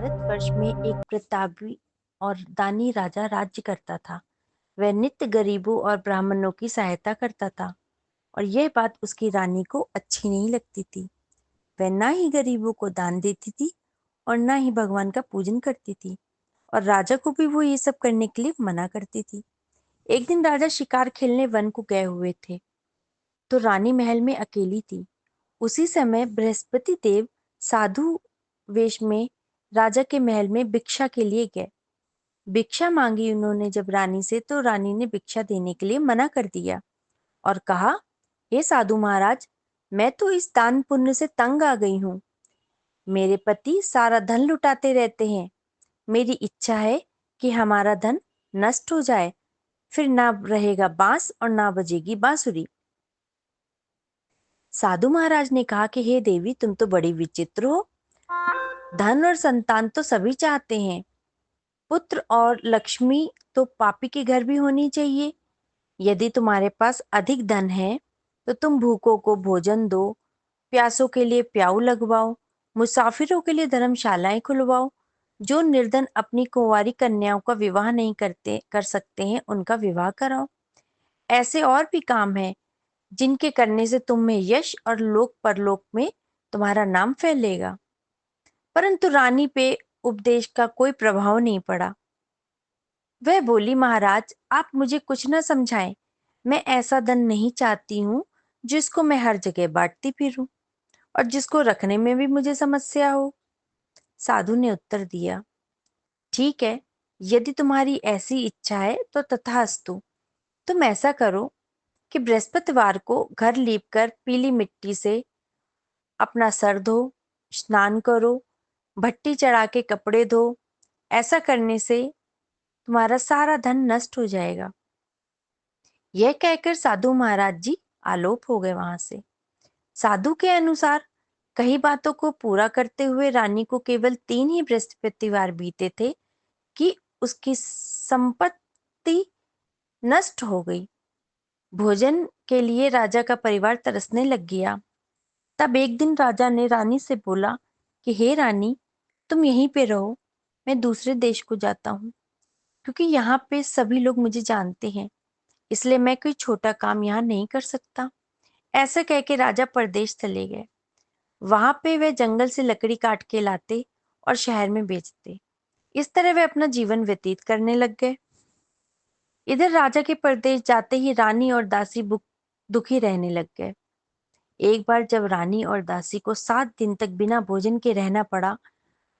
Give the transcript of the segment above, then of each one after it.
भारतवर्ष में एक प्रतापी और दानी राजा राज्य करता था। वह नित्य गरीबों और ब्राह्मणों की सहायता करता था और यह बात उसकी रानी को अच्छी नहीं लगती थी। वह ना ही गरीबों को दान देती थी और ना ही भगवान का पूजन करती थी और राजा को भी वो ये सब करने के लिए मना करती थी। एक दिन राजा शिकार खेलने वन को गए हुए थे तो रानी महल में अकेली थी। उसी समय बृहस्पति देव साधु वेश में राजा के महल में भिक्षा के लिए गए। भिक्षा मांगी उन्होंने जब रानी से तो रानी ने भिक्षा देने के लिए मना कर दिया और कहा, हे साधु महाराज, मैं तो इस दान पुण्य से तंग आ गई हूँ। मेरे पति सारा धन लुटाते रहते हैं। मेरी इच्छा है कि हमारा धन नष्ट हो जाए, फिर ना रहेगा बांस और ना बजेगी बांसुरी। साधु महाराज ने कहा कि हे देवी, तुम तो बड़ी विचित्र हो। धन और संतान तो सभी चाहते हैं, पुत्र और लक्ष्मी तो पापी के घर भी होनी चाहिए। यदि तुम्हारे पास अधिक धन है तो तुम भूखों को भोजन दो, प्यासों के लिए प्याऊ लगवाओ, मुसाफिरों के लिए धर्मशालाएं खुलवाओ। जो निर्धन अपनी कुंवारी कन्याओं का विवाह नहीं कर सकते हैं, उनका विवाह कराओ। ऐसे और भी काम हैं जिनके करने से तुम में यश और लोक परलोक में तुम्हारा नाम फैलेगा। परंतु रानी पे उपदेश का कोई प्रभाव नहीं पड़ा। वह बोली, महाराज, आप मुझे कुछ न समझाएं। मैं ऐसा धन नहीं चाहती हूँ जिसको मैं हर जगह बांटती फिरूं और जिसको रखने में भी मुझे समस्या हो। साधु ने उत्तर दिया, ठीक है, यदि तुम्हारी ऐसी इच्छा है तो तथास्तु। तुम ऐसा करो कि बृहस्पतिवार को घर लीपकर पीली मिट्टी से अपना सर धो, स्नान करो, भट्टी चढ़ा के कपड़े धो। ऐसा करने से तुम्हारा सारा धन नष्ट हो जाएगा। यह कहकर साधु महाराज जी आलोप हो गए वहां से। साधु के अनुसार कई बातों को पूरा करते हुए रानी को केवल 3 ही बृहस्पतिवार बीते थे कि उसकी संपत्ति नष्ट हो गई। भोजन के लिए राजा का परिवार तरसने लग गया। तब एक दिन राजा ने रानी से बोला कि हे रानी, तुम यहीं पे रहो, मैं दूसरे देश को जाता हूँ, क्योंकि यहाँ पे सभी लोग मुझे जानते हैं, इसलिए मैं कोई छोटा काम यहाँ नहीं कर सकता। ऐसा कह के राजा परदेश चले गए। वहां पे वे जंगल से लकड़ी काट के लाते और शहर में बेचते। इस तरह वे अपना जीवन व्यतीत करने लग गए। इधर राजा के परदेश जाते ही रानी और दासी दुखी रहने लग गए। एक बार जब रानी और दासी को 7 दिन तक बिना भोजन के रहना पड़ा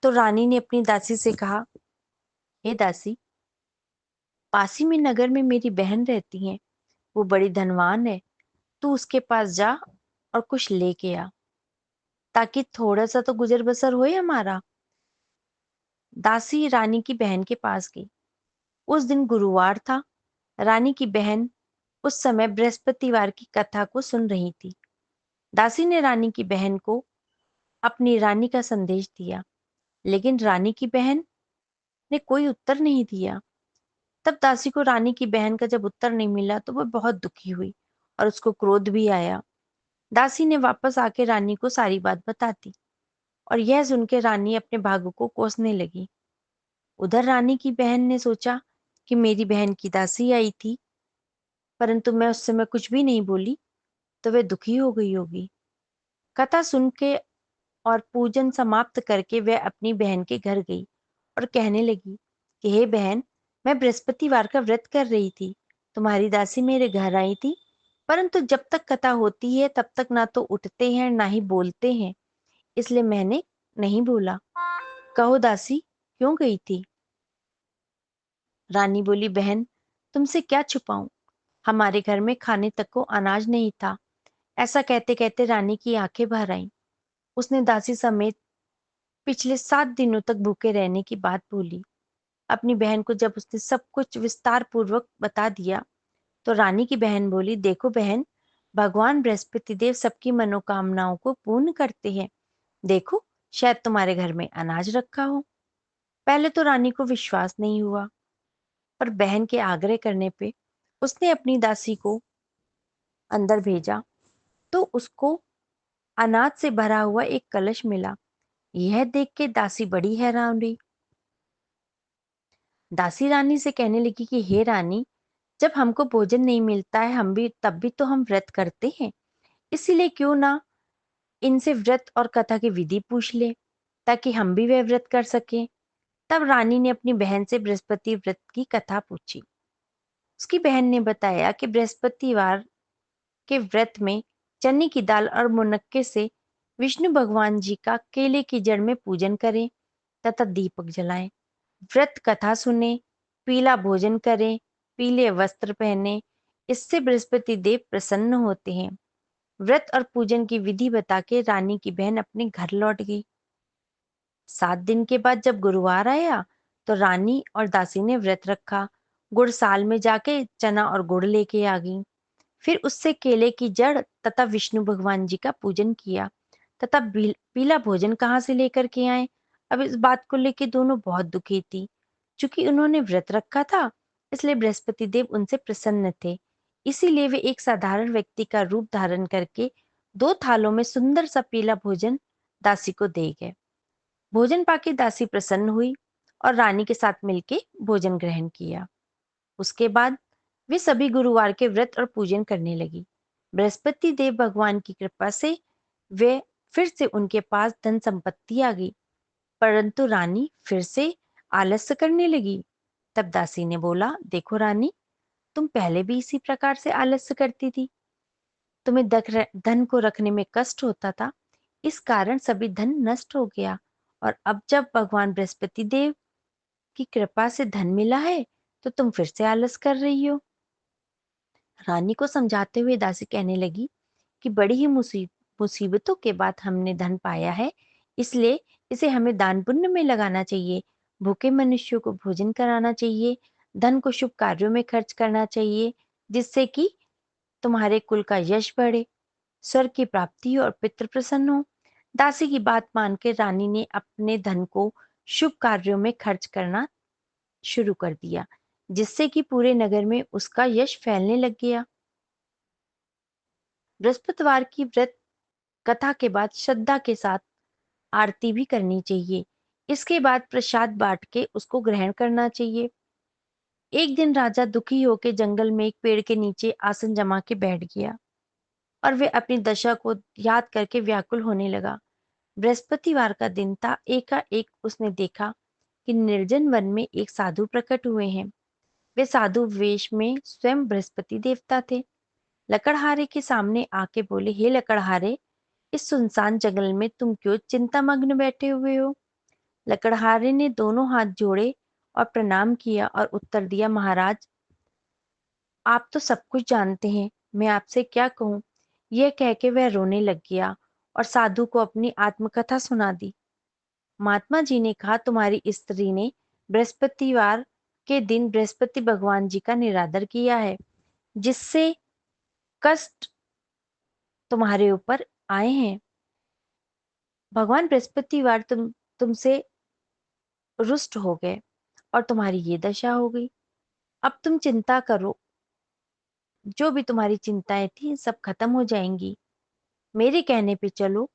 तो रानी ने अपनी दासी से कहा, हे दासी, पास ही में नगर में मेरी बहन रहती है, वो बड़ी धनवान है। तू उसके पास जा और कुछ लेके आ, ताकि थोड़ा सा तो गुजर बसर होए हमारा। दासी रानी की बहन के पास गई। उस दिन गुरुवार था। रानी की बहन उस समय बृहस्पतिवार की कथा को सुन रही थी। दासी ने रानी की बहन को अपनी रानी का संदेश दिया, लेकिन रानी की बहन ने कोई उत्तर नहीं दिया। तब दासी को रानी की बहन का जब उत्तर नहीं मिला तो वह बहुत दुखी हुई और उसको क्रोध भी आया। दासी ने वापस आके रानी को सारी बात बता दी और यह सुन के रानी अपने भाग्य को कोसने लगी। उधर रानी की बहन ने सोचा कि मेरी बहन की दासी आई थी, परंतु मैं उस समय कुछ भी नहीं बोली तो वह दुखी हो गई होगी। कथा सुन के और पूजन समाप्त करके वह अपनी बहन के घर गई और कहने लगी कि हे बहन, मैं बृहस्पतिवार का व्रत कर रही थी। तुम्हारी दासी मेरे घर आई थी, परंतु जब तक कथा होती है तब तक ना तो उठते हैं ना ही बोलते हैं, इसलिए मैंने नहीं बोला। कहो दासी, क्यों गई थी? रानी बोली, बहन, तुमसे क्या छुपाऊं, हमारे घर में खाने तक को अनाज नहीं था। ऐसा कहते कहते रानी की आंखें भर आईं। उसने दासी समेत पिछले 7 दिनों तक भूखे रहने की बात बोली। अपनी बहन को जब उसने सब कुछ विस्तार पूर्वक बता दिया तो रानी की बहन बोली, देखो बहन, भगवान बृहस्पति देव सबकी मनोकामनाओं को पूर्ण करते हैं। देखो, शायद तुम्हारे घर में अनाज रखा हो। पहले तो रानी को विश्वास नहीं हुआ, पर बहन के आग्रह करने पे उसने अपनी दासी को अंदर भेजा तो उसको अनाज से भरा हुआ एक कलश मिला। यह देख के दासी बड़ी हैरान हुई। दासी रानी से कहने लगी कि हे रानी, जब हमको भोजन नहीं मिलता है हम भी तब भी तो हम व्रत करते हैं, इसीलिए क्यों ना इनसे व्रत और कथा की विधि पूछ ले, ताकि हम भी वह व्रत कर सकें। तब रानी ने अपनी बहन से बृहस्पति व्रत की कथा पूछी। उसकी बहन ने बताया कि बृहस्पतिवार के व्रत में चने की दाल और मुनक्के से विष्णु भगवान जी का केले की जड़ में पूजन करें तथा दीपक जलाएं, व्रत कथा सुने, पीला भोजन करें, पीले वस्त्र पहने, इससे बृहस्पति देव प्रसन्न होते हैं। व्रत और पूजन की विधि बता के रानी की बहन अपने घर लौट गई। 7 दिन के बाद जब गुरुवार आया तो रानी और दासी ने व्रत रखा, गुड़साल में जाके चना और गुड़ लेके आ गई। फिर उससे केले की जड़ तथा विष्णु भगवान जी का पूजन किया तथा पीला भोजन कहाँ से लेकर के आए। अब इस बात को लेकर दोनों बहुत दुखी थी। चूंकि उन्होंने व्रत रखा था, इसलिए बृहस्पति देव उनसे प्रसन्न थे। इसीलिए वे एक साधारण व्यक्ति का रूप धारण करके 2 थालों में सुंदर सा पीला भोजन दासी को दे गए। भोजन पाके दासी प्रसन्न हुई और रानी के साथ मिलके भोजन ग्रहण किया। उसके बाद वे सभी गुरुवार के व्रत और पूजन करने लगी। बृहस्पति देव भगवान की कृपा से वे फिर से उनके पास धन संपत्ति आ गई, परंतु रानी फिर से आलस्य करने लगी। तब दासी ने बोला, देखो रानी, तुम पहले भी इसी प्रकार से आलस्य करती थी। तुम्हें धन को रखने में कष्ट होता था, इस कारण सभी धन नष्ट हो गया, और अब जब भगवान बृहस्पति देव की कृपा से धन मिला है तो तुम फिर से आलस कर रही हो। रानी को समझाते हुए दासी कहने लगी कि बड़ी ही मुसीबतों के बाद हमने धन पाया है, इसलिए इसे हमें दान पुण्य में लगाना चाहिए, भूखे मनुष्यों को भोजन कराना चाहिए, धन को शुभ कार्यों में खर्च करना चाहिए, जिससे कि तुम्हारे कुल का यश बढ़े, स्वर्ग की प्राप्ति हो और पितृ प्रसन्न हो। दासी की बात मान के रानी ने अपने धन को शुभ कार्यों में खर्च करना शुरू कर दिया, जिससे कि पूरे नगर में उसका यश फैलने लग गया। बृहस्पतिवार की व्रत कथा के बाद श्रद्धा के साथ आरती भी करनी चाहिए। इसके बाद प्रसाद बांट के उसको ग्रहण करना चाहिए। एक दिन राजा दुखी होकर जंगल में एक पेड़ के नीचे आसन जमा के बैठ गया और वे अपनी दशा को याद करके व्याकुल होने लगा। बृहस्पतिवार का दिन था। एकाएक उसने देखा कि निर्जन वन में एक साधु प्रकट हुए हैं। वे साधु वेश में स्वयं बृहस्पति देवता थे। लकड़हारे के सामने आके बोले, हे लकड़हारे, इस सुनसान जंगल में तुम क्यों चिंतामग्न बैठे हुए हो? लकड़हारे ने दोनों हाथ जोड़े और प्रणाम किया और उत्तर दिया, महाराज, आप तो सब कुछ जानते हैं, मैं आपसे क्या कहूँ। यह कह के वह रोने लग गया और साधु को अपनी आत्मकथा सुना दी। महात्मा जी ने कहा, तुम्हारी स्त्री ने बृहस्पतिवार के दिन बृहस्पति भगवान जी का निरादर किया है, जिससे कष्ट तुम्हारे ऊपर आए हैं। भगवान बृहस्पतिवार तुमसे रुष्ट हो गए और तुम्हारी ये दशा हो गई। अब तुम चिंता करो, जो भी तुम्हारी चिंताएं थी सब खत्म हो जाएंगी। मेरे कहने पे चलो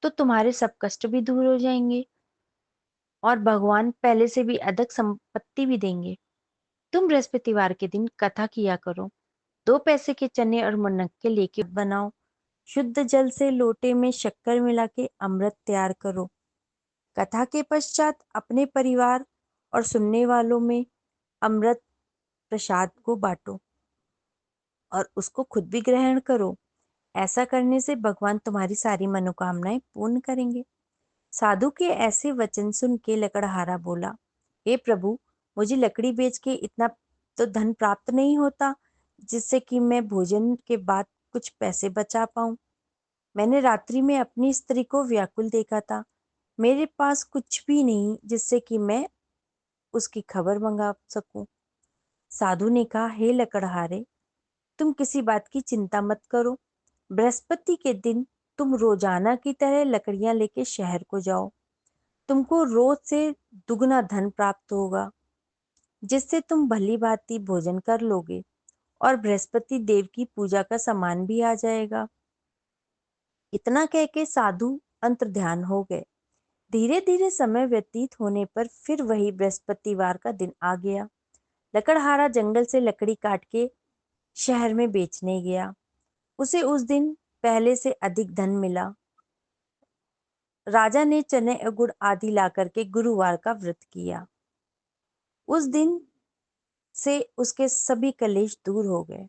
तो तुम्हारे सब कष्ट भी दूर हो जाएंगे और भगवान पहले से भी अधिक संपत्ति भी देंगे। तुम बृहस्पतिवार के दिन कथा किया करो। 2 पैसे के चने और मुनक्के लेके बनाओ। शुद्ध जल से लोटे में शक्कर मिला के अमृत तैयार करो। कथा के पश्चात अपने परिवार और सुनने वालों में अमृत प्रसाद को बांटो और उसको खुद भी ग्रहण करो। ऐसा करने से भगवान तुम्हारी सारी मनोकामनाएं पूर्ण करेंगे। साधु के ऐसे वचन सुन के लकड़हारा बोला, हे प्रभु, मुझे लकड़ी बेच के इतना तो धन प्राप्त नहीं होता जिससे कि मैं भोजन के बाद कुछ पैसे बचा पाऊं। मैंने रात्रि में अपनी स्त्री को व्याकुल देखा था। मेरे पास कुछ भी नहीं जिससे कि मैं उसकी खबर मंगा सकूं। साधु ने कहा, हे लकड़हारे, तुम किसी बात की चिंता मत करो। बृहस्पति के दिन तुम रोजाना की तरह लकड़ियां लेके शहर को जाओ। तुमको रोज से दुगना धन प्राप्त होगा, जिससे तुम भली भांति भोजन कर लोगे और बृहस्पति देव की पूजा का सामान भी आ जाएगा। इतना कह के साधु अंतर्ध्यान हो गए। धीरे धीरे समय व्यतीत होने पर फिर वही बृहस्पतिवार का दिन आ गया। लकड़हारा जंगल से लकड़ी काट के शहर में बेचने गया। उसे उस दिन पहले से अधिक धन मिला। राजा ने चने और गुड़ आदि ला करके गुरुवार का व्रत किया। उस दिन से उसके सभी कलेश दूर हो गए।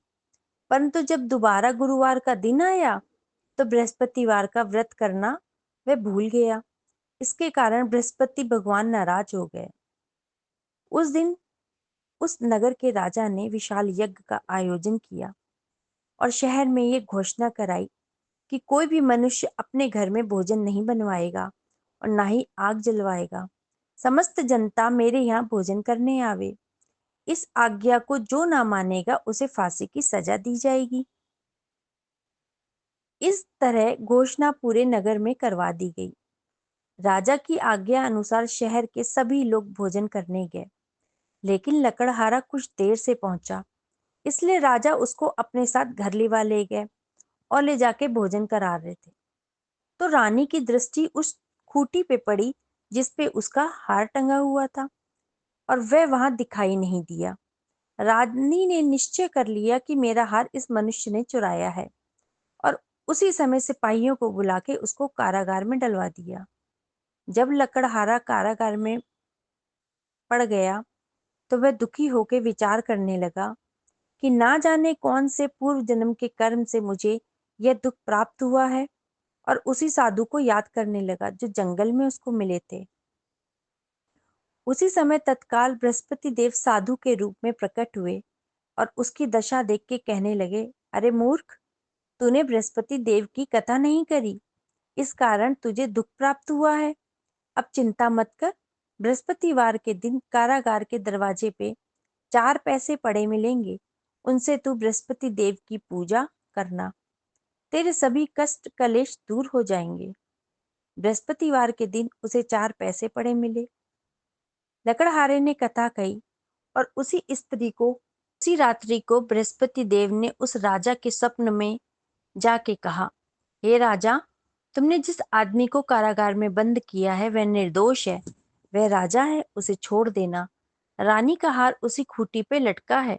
परंतु जब दोबारा गुरुवार का दिन आया तो बृहस्पतिवार का व्रत करना वह भूल गया। इसके कारण बृहस्पति भगवान नाराज हो गए। उस दिन उस नगर के राजा ने विशाल यज्ञ का आयोजन किया और शहर में ये घोषणा कराई कि कोई भी मनुष्य अपने घर में भोजन नहीं बनवाएगा और ना ही आग जलवाएगा। समस्त जनता मेरे यहाँ भोजन करने आवे। इस आज्ञा को जो ना मानेगा उसे फांसी की सजा दी जाएगी। इस तरह घोषणा पूरे नगर में करवा दी गई। राजा की आज्ञा अनुसार शहर के सभी लोग भोजन करने गए, लेकिन लकड़हारा कुछ देर से पहुंचा, इसलिए राजा उसको अपने साथ घर लिवा ले गए और ले जाके भोजन करा रहे थे। तो रानी की दृष्टि उस खूंटी पे पड़ी जिस पे उसका हार टंगा हुआ था और वह वहां दिखाई नहीं दिया। रानी ने निश्चय कर लिया कि मेरा हार इस मनुष्य ने चुराया है और उसी समय सिपाहियों को बुला के उसको कारागार में डलवा दिया। जब लकड़हारा कारागार में पड़ गया तो वह दुखी होकर विचार करने लगा कि ना जाने कौन से पूर्व जन्म के कर्म से मुझे यह दुख प्राप्त हुआ है, और उसी साधु को याद करने लगा जो जंगल में उसको मिले थे। उसी समय तत्काल बृहस्पति देव साधु के रूप में प्रकट हुए और उसकी दशा देख के कहने लगे, अरे मूर्ख, तूने बृहस्पति देव की कथा नहीं करी, इस कारण तुझे दुख प्राप्त हुआ है। अब चिंता मत कर, बृहस्पतिवार के दिन कारागार के दरवाजे पे 4 पैसे पड़े मिलेंगे, उनसे तू बृहस्पति देव की पूजा करना, तेरे सभी कष्ट कलेश दूर हो जाएंगे। बृहस्पतिवार के दिन उसे 4 पैसे पड़े मिले। लकड़हारे ने कथा कही और उसी रात्रि को बृहस्पति देव ने उस राजा के स्वप्न में जाके कहा, हे राजा, तुमने जिस आदमी को कारागार में बंद किया है वह निर्दोष है, वह राजा है, उसे छोड़ देना। रानी का हार उसी खूंटी पे लटका है,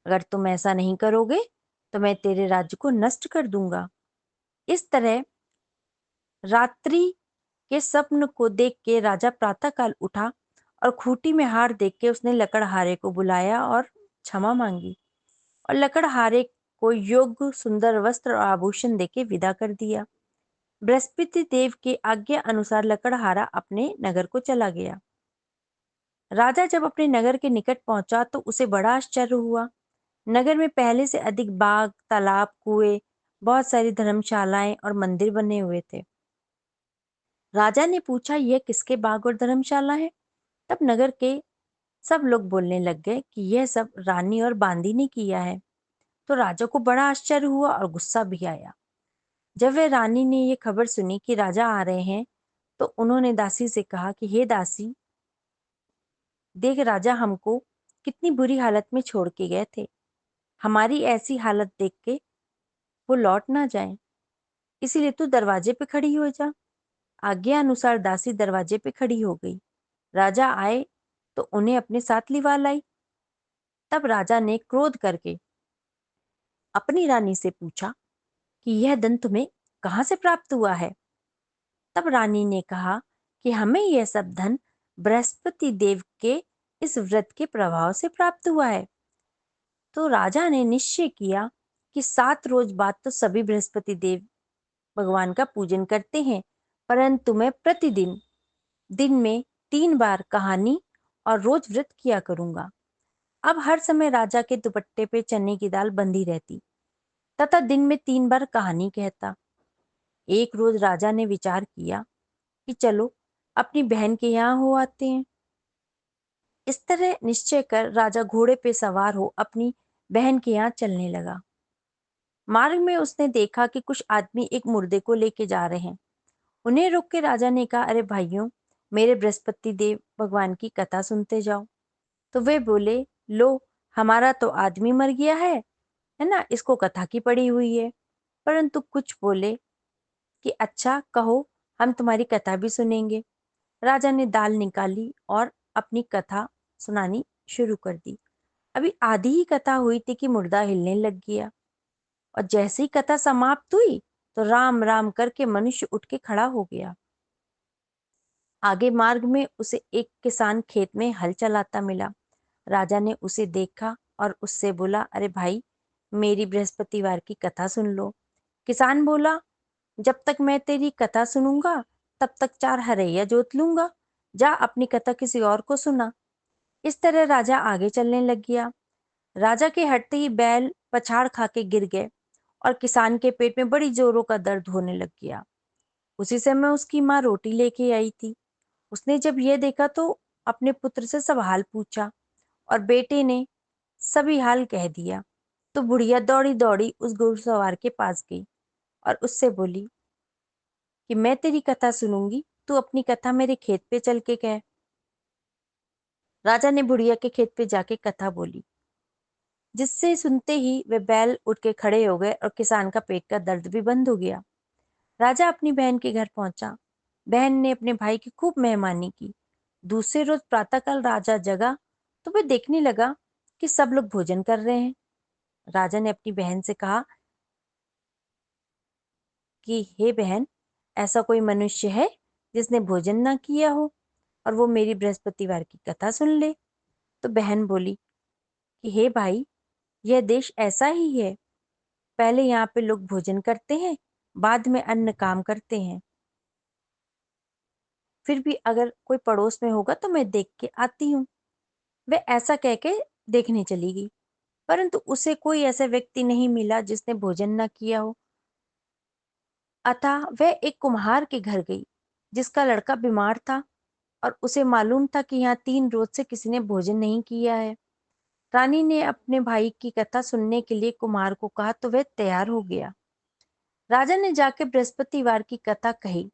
अगर तुम ऐसा नहीं करोगे तो मैं तेरे राज्य को नष्ट कर दूंगा। इस तरह रात्रि के स्वप्न को देख के राजा प्रातःकाल उठा और खूंटी में हार देख के उसने लकड़हारे को बुलाया और क्षमा मांगी और लकड़हारे को योग्य सुंदर वस्त्र और आभूषण देके विदा कर दिया। बृहस्पति देव के आज्ञा अनुसार लकड़हारा अपने नगर को चला गया। राजा जब अपने नगर के निकट पहुंचा तो उसे बड़ा आश्चर्य हुआ। नगर में पहले से अधिक बाग, तालाब, कुएं, बहुत सारी धर्मशालाएं और मंदिर बने हुए थे। राजा ने पूछा, यह किसके बाग और धर्मशाला है? तब नगर के सब लोग बोलने लग गए कि यह सब रानी और बांदी ने किया है। तो राजा को बड़ा आश्चर्य हुआ और गुस्सा भी आया। जब वह रानी ने यह खबर सुनी कि राजा आ रहे हैं तो उन्होंने दासी से कहा कि हे दासी, देख राजा हमको कितनी बुरी हालत में छोड़ के गए थे, हमारी ऐसी हालत देख के वो लौट ना जाए, इसीलिए तू दरवाजे पे खड़ी हो जा। आज्ञा अनुसार दासी दरवाजे पे खड़ी हो गई। राजा आए तो उन्हें अपने साथ लिवा लाई। तब राजा ने क्रोध करके अपनी रानी से पूछा कि यह धन तुम्हें कहाँ से प्राप्त हुआ है? तब रानी ने कहा कि हमें यह सब धन बृहस्पति देव के इस व्रत के प्रभाव से प्राप्त हुआ है। तो राजा ने निश्चय किया कि 7 रोज बाद तो सभी बृहस्पति देव भगवान का पूजन करते हैं, परंतु मैं प्रतिदिन दिन में 3 बार कहानी और रोज व्रत किया करूंगा। अब हर समय राजा के दुपट्टे पे चने की दाल बंधी रहती तथा दिन में 3 बार कहानी कहता। एक रोज राजा ने विचार किया कि चलो अपनी बहन के यहाँ हो आते हैं। इस तरह निश्चय कर राजा घोड़े पे सवार हो अपनी बहन के यहाँ चलने लगा। मार्ग में उसने देखा कि कुछ आदमी एक मुर्दे को लेके जा रहे हैं। उन्हें रोक के राजा ने कहा, अरे भाइयों, मेरे बृहस्पति देव भगवान की कथा सुनते जाओ। तो वे बोले, लो, हमारा तो आदमी मर गया है ना, इसको कथा की पड़ी हुई है। परंतु कुछ बोले कि अच्छा कहो, हम तुम्हारी कथा भी सुनेंगे। राजा ने दाल निकाली और अपनी कथा सुनानी शुरू कर दी। अभी आधी ही कथा हुई थी कि मुर्दा हिलने लग गया, और जैसे ही कथा समाप्त हुई तो राम राम करके मनुष्य उठ के खड़ा हो गया। आगे मार्ग में उसे एक किसान खेत में हल चलाता मिला। राजा ने उसे देखा और उससे बोला, अरे भाई, मेरी बृहस्पतिवार की कथा सुन लो। किसान बोला, जब तक मैं तेरी कथा सुनूंगा तब तक 4 हरैया जोत लूंगा। जा अपनी कथा किसी और को सुना। इस तरह राजा आगे चलने लग गया। राजा के हटते ही बैल पछाड़ खा के गिर गए और किसान के पेट में बड़ी जोरों का दर्द होने लग गया। उसी समय उसकी माँ रोटी लेके आई थी। उसने जब यह देखा तो अपने पुत्र से सब हाल पूछा, और बेटे ने सभी हाल कह दिया। तो बुढ़िया दौड़ी दौड़ी उस घुड़सवार के पास गई और उससे बोली कि मैं तेरी कथा सुनूंगी, तू अपनी कथा मेरे खेत पे चल के कह। राजा ने बुढ़िया के खेत पे जाके कथा बोली, जिससे सुनते ही वे बैल उठ के खड़े हो गए और किसान का पेट का दर्द भी बंद हो गया। राजा अपनी बहन के घर पहुंचा। बहन ने अपने भाई की खूब मेहमानी की। दूसरे रोज प्रातःकाल राजा जगा तो वह देखने लगा कि सब लोग भोजन कर रहे हैं। राजा ने अपनी बहन से कहा कि हे बहन, ऐसा कोई मनुष्य है जिसने भोजन ना किया हो और वो मेरी बृहस्पतिवार की कथा सुन ले? तो बहन बोली कि हे भाई, यह देश ऐसा ही है। पहले यहाँ पे लोग भोजन करते हैं, बाद में अन्य काम करते हैं। फिर भी अगर कोई पड़ोस में होगा तो मैं देख के आती हूँ। वह ऐसा कह के देखने चली गई, परंतु उसे कोई ऐसा व्यक्ति नहीं मिला जिसने भोजन न किया हो। अतः वह एक कुम्हार के घर गई, जिसका लड़का बीमार था और उसे मालूम था कि यहाँ 3 रोज से किसी ने भोजन नहीं किया है। रानी ने अपने भाई की कथा सुनने के लिए कुम्हार को कहा तो वह तैयार हो गया। राजा ने जाके बृहस्पतिवार की कथा कही,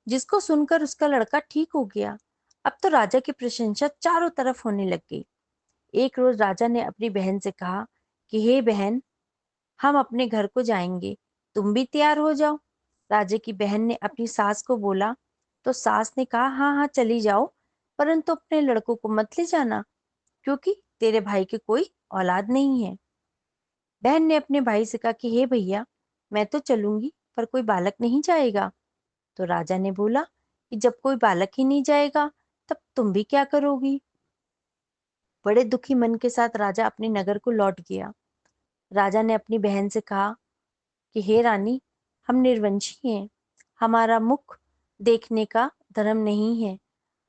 जिसको सुनकर उसका लड़का ठीक हो गया। अब तो राजा की प्रशंसा चारों तरफ होने लग गई। एक रोज राजा ने अपनी बहन से कहा कि हे बहन, हम अपने घर को जाएंगे, तुम भी तैयार हो जाओ। राजा की बहन ने अपनी सास को बोला तो सास ने कहा, हाँ हाँ चली जाओ, परंतु अपने लड़कों को मत ले जाना, क्योंकि तेरे भाई की कोई औलाद नहीं है। बहन ने अपने भाई से कहा कि हे भैया, मैं तो चलूंगी पर कोई बालक नहीं जाएगा। तो राजा ने बोला कि जब कोई बालक ही नहीं जाएगा तब तुम भी क्या करोगी? बड़े दुखी मन के साथ राजा अपने नगर को लौट गया। राजा ने अपनी बहन से कहा कि हे रानी, हम निर्वंशी हैं, हमारा मुख देखने का धर्म नहीं है,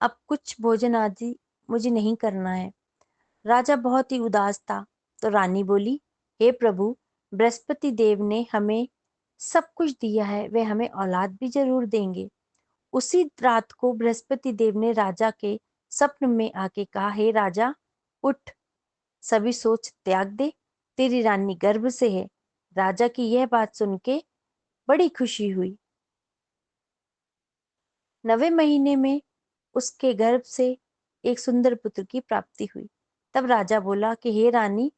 अब कुछ भोजन आदि मुझे नहीं करना है। राजा बहुत ही उदास था। तो रानी बोली, हे प्रभु, बृहस्पति देव ने हमें सब कुछ दिया है, वे हमें औलाद भी जरूर देंगे। उसी रात को बृहस्पति देव ने राजा के स्वप्न में आके कहा, हे राजा, उठ, सभी सोच त्याग दे, तेरी रानी गर्भ से है। राजा की यह बात सुन के बड़ी खुशी हुई। 9वें महीने में उसके गर्भ से एक सुंदर पुत्र की प्राप्ति हुई। तब राजा बोला कि हे रानी,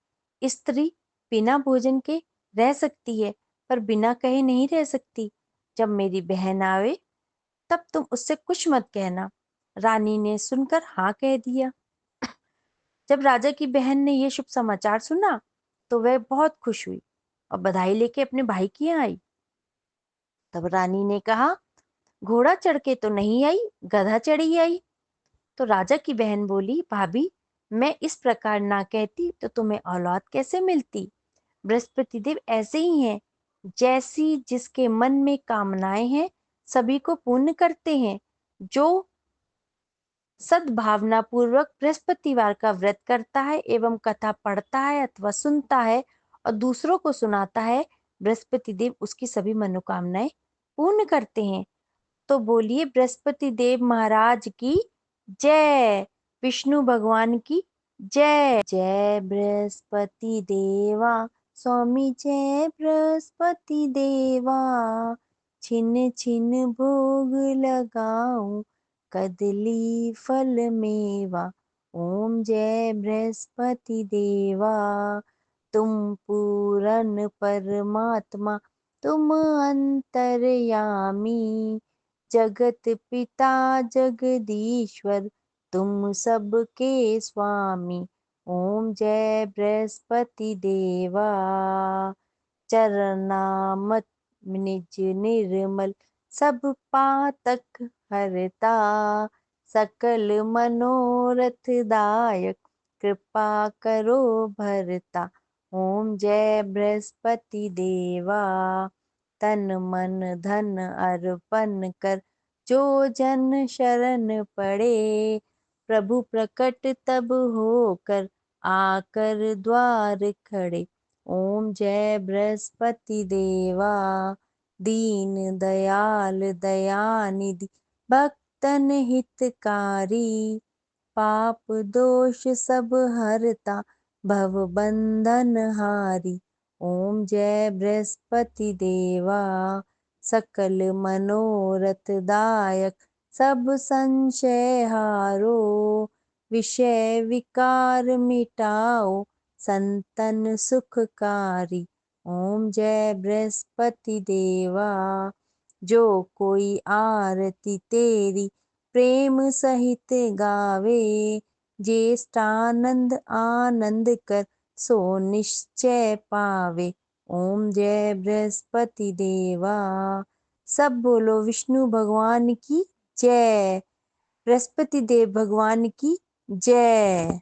स्त्री बिना भोजन के रह सकती है, पर बिना कहे नहीं रह सकती। जब मेरी बहन आवे तब तुम उससे कुछ मत कहना। रानी ने सुनकर हाँ कह दिया। जब राजा की बहन ने यह शुभ समाचार सुना तो वह बहुत खुश हुई और बधाई लेके अपने भाई की यहाँ आई। तब रानी ने कहा, घोड़ा चढ़ के तो नहीं आई, गधा चढ़ी आई। तो राजा की बहन बोली, भाभी, मैं इस प्रकार ना कहती तो तुम्हें औलाद कैसे मिलती? बृहस्पति देव ऐसे ही हैं, जैसी जिसके मन में कामनाएं हैं सभी को पूर्ण करते हैं। जो सद्भावना पूर्वक बृहस्पतिवार का व्रत करता है एवं कथा पढ़ता है अथवा सुनता है और दूसरों को सुनाता है, बृहस्पति देव उसकी सभी मनोकामनाएं पूर्ण करते हैं। तो बोलिए बृहस्पति देव महाराज की जय, विष्णु भगवान की जय। जय बृहस्पति देवा, स्वामी जय बृहस्पति देवा, छिन छिन भोग लगाऊं, कदली फल मेवा। ओम जय बृहस्पति देवा, तुम पूरन परमात्मा, तुम अंतर्यामी, जगत पिता जगदीश्वर तुम सबके स्वामी। ओम जय बृहस्पति देवा। चरनामत निज निर्मल सब पातक हरता। सकल मनोरथ दायक कृपा करो भरता। ओम जय बृहस्पति देवा। तन मन धन अर्पण कर जो जन शरण पड़े। प्रभु प्रकट तब होकर आकर द्वार खड़े। ओम जय बृहस्पति देवा। दीन दयाल दयानिधि भक्तन हितकारी। पाप दोष सब हरता भव बंधन हारी। ओम जय बृहस्पति देवा। सकल मनोरथ दायक सब संशय हारो। विषय विकार मिटाओ संतन सुखकारी। ओम जय बृहस्पति देवा। जो कोई आरती तेरी प्रेम सहित गावे। ज्येष्ठानंद आनंद कर सो निश्चय पावे। ओम जय बृहस्पति देवा। सब बोलो विष्णु भगवान की जय। बृहस्पति देव भगवान की जय।